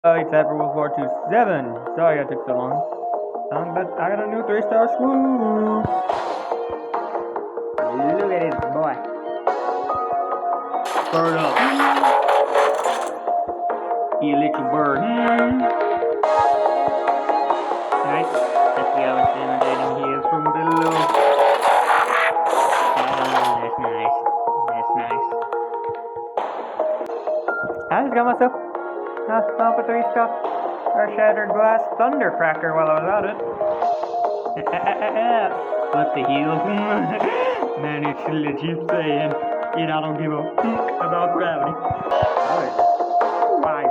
It's April 427. Sorry I took so long. But I got a new 3-star swoop. Look at this boy. Bird up. You little bird. Nice. Let's see how intimidating he is from below. That's nice. That's nice. I just got myself off a 3-star shattered glass thundercracker while I was at it. What the hell? Man, it's legit saying, I don't give a about gravity. Oh, fine.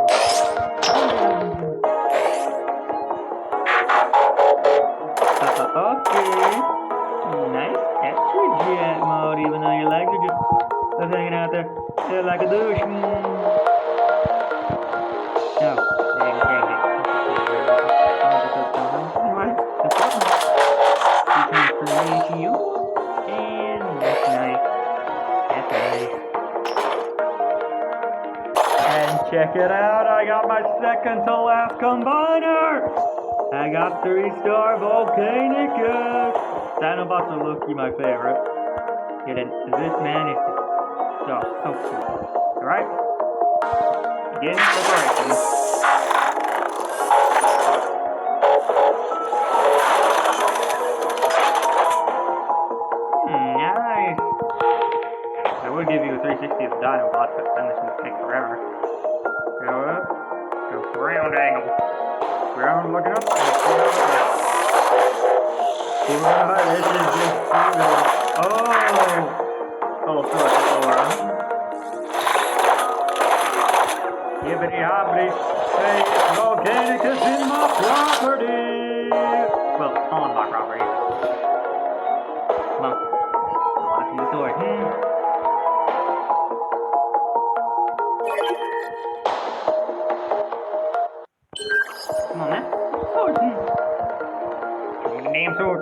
Okay. Nice extra jet mode, even though your legs are just hanging out there. They're like a douche. No, dang it. Anyway, the button. Transformation. And that's nice. That's nice. And check it out, I got my second to last combiner! I got 3-star Volcanicus! Dinobot's are low-key my favorite. This man is just so cool. Alright? Begin preparation. Nice! I would give you a 360 of Dinobot, but then this would take forever. Go up. Go round angle. Ground looking up. This is just oh, sorry, Laura. Hibbity hobbity. Hey, it's Volcanicus in my property. Well, on my property. Come on. I want to see the sword. Come on, man. Sword. Show me the damn sword.